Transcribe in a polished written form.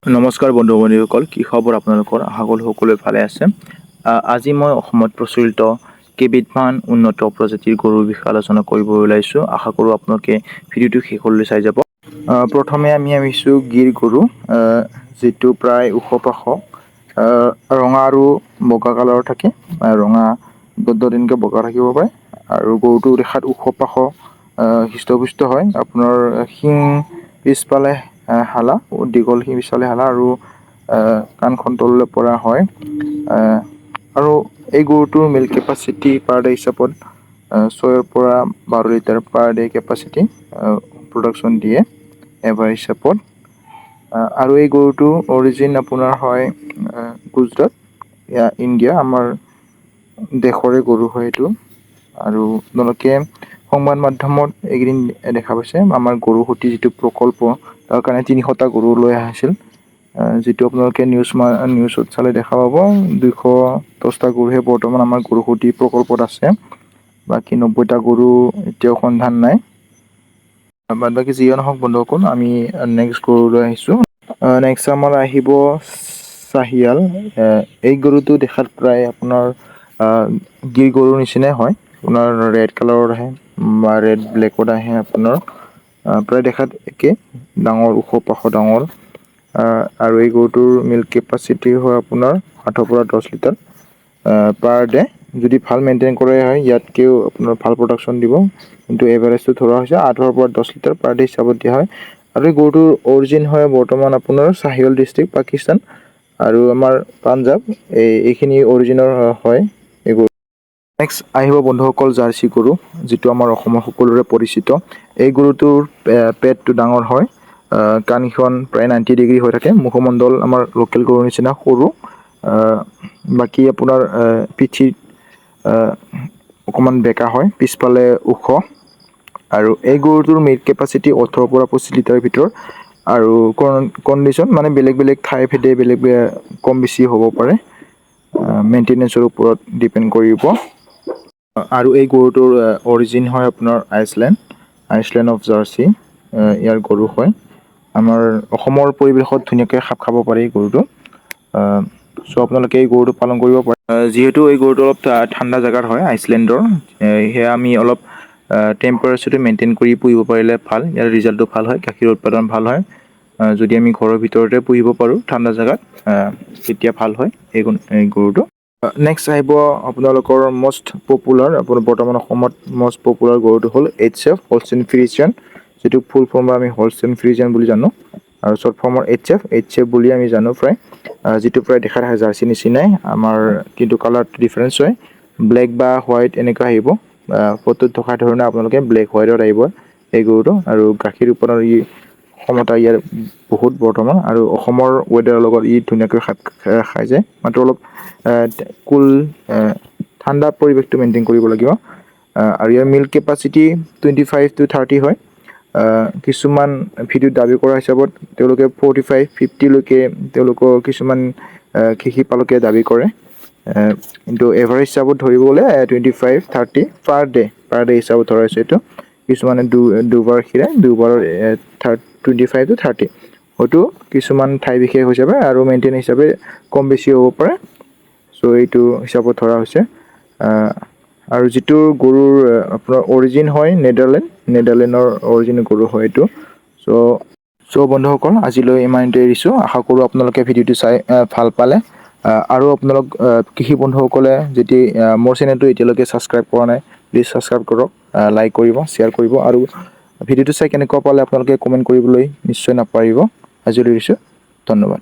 নমস্কাৰ বন্ধু বান্ধৱীসকল, কি খবৰ আপোনালোকৰ? আশা কৰোঁ সকলোৱে ভালে আছে। আজি মই অসমত প্ৰচলিত কেইবিধমান উন্নত প্ৰজাতিৰ গৰুৰ বিষয়ে আলোচনা কৰিব ওলাইছোঁ। আশা কৰোঁ আপোনালোকে ভিডিঅ'টো শেষলৈ চাই যাব। প্ৰথমে আমি আহিছোঁ গিৰ গৰু, যিটো প্ৰায় ওখ পাশ, ৰঙা আৰু বগা কালাৰৰ থাকে। ৰঙা তেনেকৈ বগা থাকিব পাৰে। আৰু গৰুটো দেখাত ওখ পাশ, হৃষ্টপুষ্ট হয়। আপোনাৰ শিং পিছফালে হালা, দীঘল শিং পিছফালে হালা আৰু কাণখন তললৈ পৰা হয়। আৰু এই গৰুটোৰ মিল্ক কেপাচিটি পাৰ ডে হিচাপত 6 পৰা 12 litre per day capacity production দিয়ে এভাৰেজ হিচাপত। আৰু এই গৰুটো অৰিজিন আপোনাৰ হয় গুজৰাট, ইণ্ডিয়া, আমাৰ দেশৰে গৰু হয় এইটো। আৰু আপোনালোকে সংবাদ মাধ্যমত এইকেইদিন দেখা পাইছে আমাৰ গৰু সতি যিটো প্ৰকল্প, তাৰ কাৰণে 300টা গৰু লৈ আহিছিল। যিটো আপোনালোকে নিউজত চালে দেখা পাব, 210টা গৰুহে বৰ্তমান আমাৰ গৰু সতি প্ৰকল্পত আছে। বাকী 90টা গৰু এতিয়াও সন্ধান নাই। বাদ বাকী যিয়ে নহওক বন্ধুসকল, আমি নেক্সট গৰুলৈ আহিছোঁ। নেক্সট আমাৰ আহিব চাহিয়াল। এই গৰুটো দেখাত প্ৰায় আপোনাৰ গিৰ গৰুৰ নিচিনাই হয়। আপোনাৰ ৰেড কালাৰত আহে বা ৰেড ব্লেকত আহে আপোনাৰ। প্ৰায় দেখাত একে, ডাঙৰ ওখ পাশ ডাঙৰ। আৰু এই গৰুটোৰ মিল্ক কেপাচিটি হয় আপোনাৰ 8 পৰা 10 লিটাৰ পাৰ ডে। যদি ভাল মেইনটেইন কৰে হয়, ইয়াতকৈও আপোনাৰ ভাল প্ৰডাকশ্যন দিব। কিন্তু এভাৰেজটো ধৰা হৈছে 8 পৰা 10 লিটাৰ পাৰ ডে হিচাপত দিয়া হয়। আৰু এই গৰুটোৰ অৰিজিন হয় বৰ্তমান আপোনাৰ চাহিৱাল ডিষ্ট্ৰিক্ট, পাকিস্তান আৰু আমাৰ পাঞ্জাৱ, এইখিনি অৰিজিনৰ হয় এই গৰু। নেক্সট আহিব বন্ধুসকল জাৰ্চি গৰু, যিটো আমাৰ অসমৰ সকলোৰে পৰিচিত। এই গৰুটোৰ পেটটো ডাঙৰ হয়, কাণখন প্ৰায় 90 ডিগ্ৰী হৈ থাকে। মুখমণ্ডল আমাৰ লোকেল গৰুৰ নিচিনা সৰু। বাকী আপোনাৰ পিঠিত অকণমান বেকা হয়, পিছফালে ওখ। আৰু এই গৰুটোৰ মিল্ক কেপাচিটি 18 পৰা 25 লিটাৰৰ ভিতৰত। আৰু কণ্ডিশ্যন মানে বেলেগ বেলেগ ঠাই ভেদে বেলেগ কম বেছি হ'ব পাৰে, মেইনটেনেঞ্চৰ ওপৰত ডিপেণ্ড কৰিব। আৰু এই গৰুটোৰ অৰিজিন হয় আপোনাৰ আইচলেণ্ড অফ জাৰ্চি, ইয়াৰ গৰু হয়। আমাৰ অসমৰ পৰিৱেশত ধুনীয়াকৈ খাপ খাব পাৰে এই গৰুটো। চ' আপোনালোকে এই গৰুটো পালন কৰিব পাৰে। যিহেতু এই গৰুটো অলপ ঠাণ্ডা জেগাত হয়, আইচলেণ্ডৰ, সেয়া আমি অলপ টেম্পাৰেচাৰটো মেইনটেইন কৰি পুহিব পাৰিলে ভাল। ইয়াৰ ৰিজাল্টটো ভাল হয়, গাখীৰৰ উৎপাদন ভাল হয়। যদি আমি ঘৰৰ ভিতৰতে পুহিব পাৰোঁ ঠাণ্ডা জেগাত, তেতিয়া ভাল হয় এই গৰুটো। নেক্সট আহিব আপোনালোকৰ মষ্ট পপুলাৰ, আপোনাৰ বৰ্তমান অসমত মষ্ট পপুলাৰ গৰুটো হ'ল HF হলষ্টেইন ফ্ৰিজিয়ান, যিটো ফুল ফৰ্ম আমি হলষ্টেইন ফ্ৰিজিয়ান বুলি জানো। আৰু শ্বৰ্ট ফৰ্মৰ HF বুলি আমি জানো প্ৰায়। যিটো প্ৰায় দেখাত আহে জাৰ্চি নিচিনাই আমাৰ, কিন্তু কালাৰটো ডিফাৰেঞ্চ হয়। ব্লেক বা হোৱাইট এনেকুৱা আহিব। ফটোত থকা ধৰণে আপোনালোকে ব্লেক হোৱাইটত আহিব এই গৰুটো। আৰু গাখীৰ উৎপাদনৰ ক্ষমতা ইয়াৰ বহুত বৰ্তমান, আৰু অসমৰ ৱেডাৰৰ লগত ধুনীয়াকৈ খাপ খাই যায়। মাত্ৰ অলপ কুল ঠাণ্ডা পৰিৱেশটো মেইনটেইন কৰিব লাগিব। আৰু ইয়াৰ মিল্ক কেপাচিটি 25 to 30 হয়। কিছুমান ভিডিঅ'ত দাবী কৰা হিচাপত তেওঁলোকে 45-50লৈকে তেওঁলোকৰ কিছুমান কৃষিপালকে দাবী কৰে। কিন্তু এভাৰেজ হিচাপত ধৰিব গ'লে 25-30 পাৰ ডে হিচাপত ধৰা হৈছে এইটো। কিছুমানে দুবাৰ খীৰাই, দুবাৰৰ 25 to 30, হয়তো কিছুমান ঠাই বিশেষ হিচাপে আৰু মেইনটেইন হিচাপে কম বেছি হ'ব পাৰে। চ' এইটো হিচাপত ধৰা হৈছে। আৰু যিটো গৰুৰ আপোনাৰ অৰিজিন হয় নেডাৰলেণ্ডৰ অৰিজিনেল গৰু হয় এইটো। চ' বন্ধুসকল, আজিলৈ ইমানতে এৰিছোঁ। আশা কৰোঁ আপোনালোকে ভিডিঅ'টো চাই ভাল পালে। আৰু আপোনালোক কৃষি বন্ধুসকলে যদি মোৰ চেনেলটো এতিয়ালৈকে ছাবস্ক্ৰাইব কৰা নাই, প্লিজ ছাবস্ক্ৰাইব কৰক, লাইক কৰিব, শ্বেয়াৰ কৰিব। আৰু ভিডিঅ'টো চাই কেনেকুৱা পালে আপোনালোকে কমেণ্ট কৰিবলৈ নিশ্চয় নাপাহৰিব। আজিলৈ এৰিছোঁ, ধন্যবাদ।